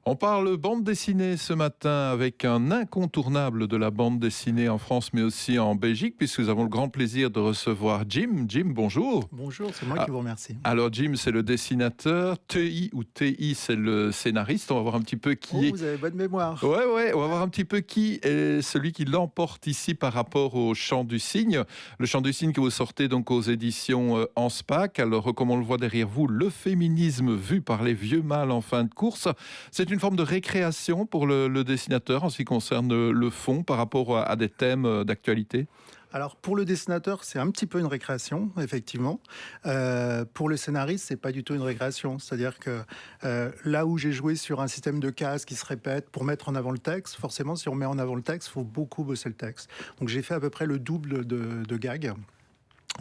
On parle bande dessinée ce matin avec un incontournable de la bande dessinée en France mais aussi en Belgique, puisque nous avons le grand plaisir de recevoir Jim. Jim, bonjour. Bonjour, c'est moi Ah, qui vous remercie. alors Jim, c'est le dessinateur, TI, c'est le scénariste. On va voir un petit peu Oh, qui est... vous avez bonne mémoire. Ouais, on va voir un petit peu qui est celui qui l'emporte ici par rapport au Chant du Cygne. Le Chant du Cygne que vous sortez donc aux éditions Anspach. Alors, comme on le voit derrière vous, le féminisme vu par les vieux mâles en fin de course. C'est une forme de récréation pour le dessinateur en ce qui concerne le fond par rapport à des thèmes d'actualité. Alors, pour le dessinateur, c'est un petit peu une récréation, effectivement. Pour le scénariste, c'est pas du tout une récréation. C'est-à-dire que là où j'ai joué sur un système de cases qui se répète pour mettre en avant le texte, forcément, si on met en avant le texte, il faut beaucoup bosser le texte. Donc, j'ai fait à peu près le double de gags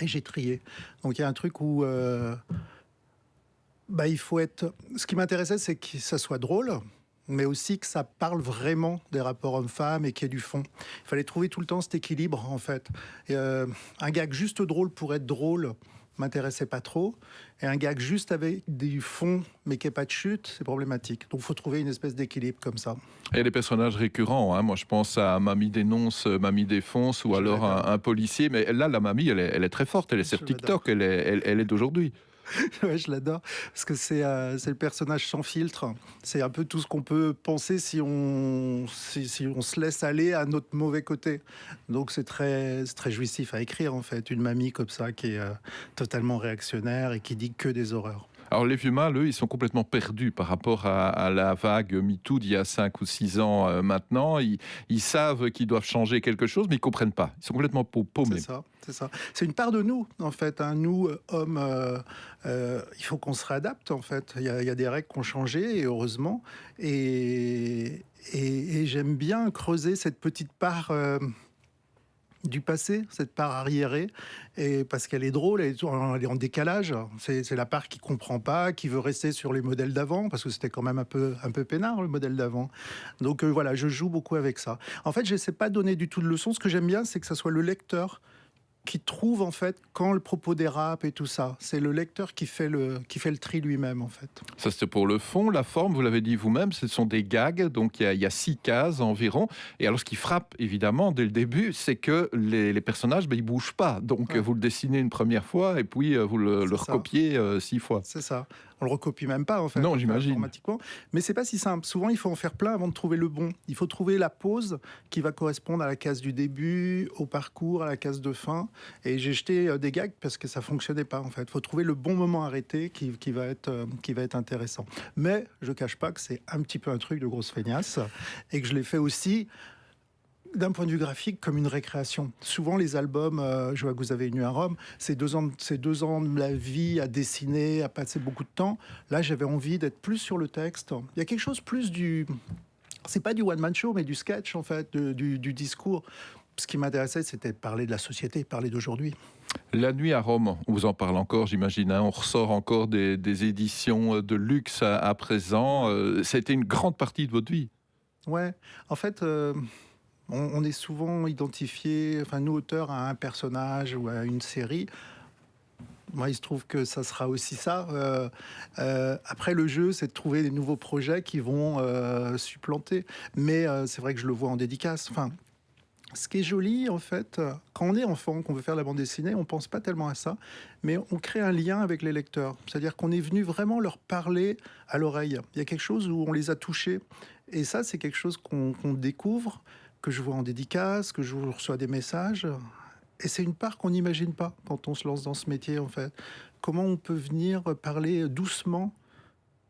et j'ai trié. Donc, il y a un truc où... il faut être... Ce qui m'intéressait, c'est que ça soit drôle, mais aussi que ça parle vraiment des rapports hommes-femmes et qu'il y ait du fond. Il fallait trouver tout le temps cet équilibre, en fait. Et, un gag juste drôle pour être drôle m'intéressait pas trop. Et un gag juste avec du fond, mais qui n'ait pas de chute, c'est problématique. Donc, il faut trouver une espèce d'équilibre comme ça. Et les personnages récurrents, hein. Moi je pense à Mamie dénonce, Mamie défonce, ou alors un policier. Mais là, la mamie, elle est très forte. Elle est sur TikTok, elle est d'aujourd'hui. Ouais, je l'adore, parce que c'est le personnage sans filtre. C'est un peu tout ce qu'on peut penser si on se laisse aller à notre mauvais côté. Donc c'est très jouissif à écrire, en fait. Une mamie comme ça qui est totalement réactionnaire et qui dit que des horreurs. Alors les vieux mâles, eux, ils sont complètement perdus par rapport à la vague MeToo d'il y a 5 ou 6 ans maintenant. Ils savent qu'ils doivent changer quelque chose, mais ils ne comprennent pas. Ils sont complètement paumés. C'est ça. C'est une part de nous, en fait. Hein. Nous, hommes, il faut qu'on se réadapte, en fait. Il y a des règles qui ont changé, et heureusement. Et j'aime bien creuser cette petite part... du passé, cette part arriérée, et parce qu'elle est drôle, elle est en décalage. C'est la part qui comprend pas, qui veut rester sur les modèles d'avant, parce que c'était quand même un peu peinard, le modèle d'avant. Donc voilà, je joue beaucoup avec ça. En fait, je ne sais pas donner du tout de leçons. Ce que j'aime bien, c'est que ça soit le lecteur qui trouve, en fait, quand le propos dérape et tout ça. C'est le lecteur qui fait le tri lui-même, en fait. Ça, c'était pour le fond. La forme, vous l'avez dit vous-même, ce sont des gags. Donc, il y a 6 cases environ. Et alors, ce qui frappe, évidemment, dès le début, c'est que les personnages, ils ne bougent pas. Donc, vous le dessinez une première fois et puis vous le recopiez 6 fois. C'est ça. On le recopie même pas, en fait. Non, j'imagine. Informatiquement. Mais c'est pas si simple. Souvent, il faut en faire plein avant de trouver le bon. Il faut trouver la pause qui va correspondre à la case du début, au parcours, à la case de fin. Et j'ai jeté des gags parce que ça fonctionnait pas, en fait. Il faut trouver le bon moment arrêté qui va être intéressant. Mais je cache pas que c'est un petit peu un truc de grosse feignasse et que je l'ai fait aussi d'un point de vue graphique, comme une récréation. Souvent, les albums, je vois que vous avez une à Rome, c'est 2 ans de la vie à dessiner, à passer beaucoup de temps. Là, j'avais envie d'être plus sur le texte. Il y a quelque chose plus du... C'est pas du one-man show, mais du sketch, en fait, du discours. Ce qui m'intéressait, c'était de parler de la société, parler d'aujourd'hui. La nuit à Rome, on vous en parle encore, j'imagine. Hein. On ressort encore des éditions de luxe à présent. Ça a été une grande partie de votre vie. Ouais, en fait... On est souvent identifié, enfin nous auteurs, à un personnage ou à une série. Moi, il se trouve que ça sera aussi ça. Après, le jeu, c'est de trouver des nouveaux projets qui vont supplanter. Mais c'est vrai que je le vois en dédicace. Enfin, ce qui est joli, en fait, quand on est enfant, qu'on veut faire de la bande dessinée, on pense pas tellement à ça, mais on crée un lien avec les lecteurs. C'est-à-dire qu'on est venu vraiment leur parler à l'oreille. Il y a quelque chose où on les a touchés. Et ça, c'est quelque chose qu'on découvre, que je vois en dédicace, que je reçois des messages. Et c'est une part qu'on n'imagine pas quand on se lance dans ce métier, en fait. Comment on peut venir parler doucement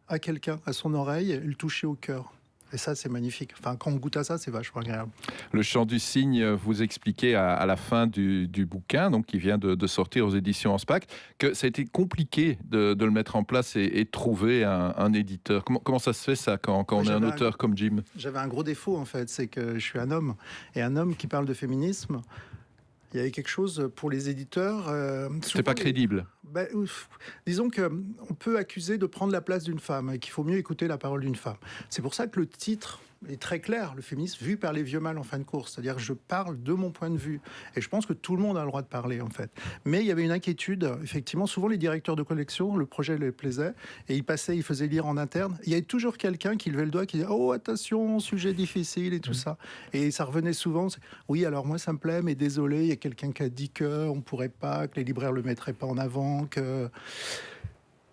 à quelqu'un, à son oreille, et le toucher au cœur. Et ça, c'est magnifique. Enfin, quand on goûte à ça, c'est vachement agréable. Le Chant du Cygne, vous expliquez à la fin du bouquin, donc qui vient de sortir aux éditions Anspach, que ça a été compliqué de le mettre en place et de trouver un éditeur. Comment ça se fait, ça, quand on est un auteur comme Jim ? J'avais un gros défaut, en fait, c'est que je suis un homme. Et un homme qui parle de féminisme, il y avait quelque chose pour les éditeurs... c'est pas crédible. Disons qu'on peut accuser de prendre la place d'une femme et qu'il faut mieux écouter la parole d'une femme. C'est pour ça que le titre est très clair, le féminisme vu par les vieux mâles en fin de course. C'est-à-dire que je parle de mon point de vue. Et je pense que tout le monde a le droit de parler, en fait. Mais il y avait une inquiétude. Effectivement, souvent, les directeurs de collection, le projet leur plaisait. Et ils faisaient lire en interne. Il y avait toujours quelqu'un qui levait le doigt, qui disait « Oh, attention, sujet difficile et tout ça ». Et ça revenait souvent. Oui, alors moi, ça me plaît, mais désolé, il y a quelqu'un qui a dit qu'on ne pourrait pas, que les libraires ne le mettraient pas en avant.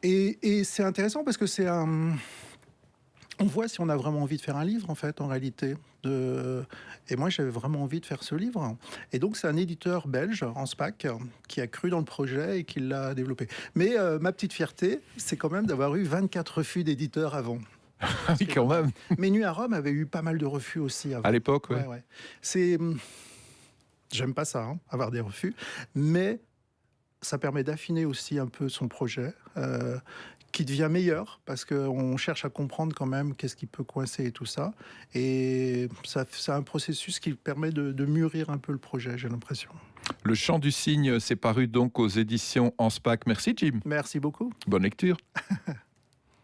Et c'est intéressant parce que c'est un... On voit si on a vraiment envie de faire un livre, en fait, en réalité. Et moi, j'avais vraiment envie de faire ce livre. Et donc, c'est un éditeur belge, Anspach, qui a cru dans le projet et qui l'a développé. Mais ma petite fierté, c'est quand même d'avoir eu 24 refus d'éditeurs avant. Ah oui, quand même. Mais Nuit à Rome avait eu pas mal de refus aussi avant. À l'époque, oui. Ouais. C'est... J'aime pas ça, avoir des refus. Mais ça permet d'affiner aussi un peu son projet, qui devient meilleur, parce qu'on cherche à comprendre quand même qu'est-ce qui peut coincer et tout ça. Et c'est un processus qui permet de mûrir un peu le projet, j'ai l'impression. Le Chant du Cygne, c'est paru donc aux éditions Anspach. Merci Jim. Merci beaucoup. Bonne lecture.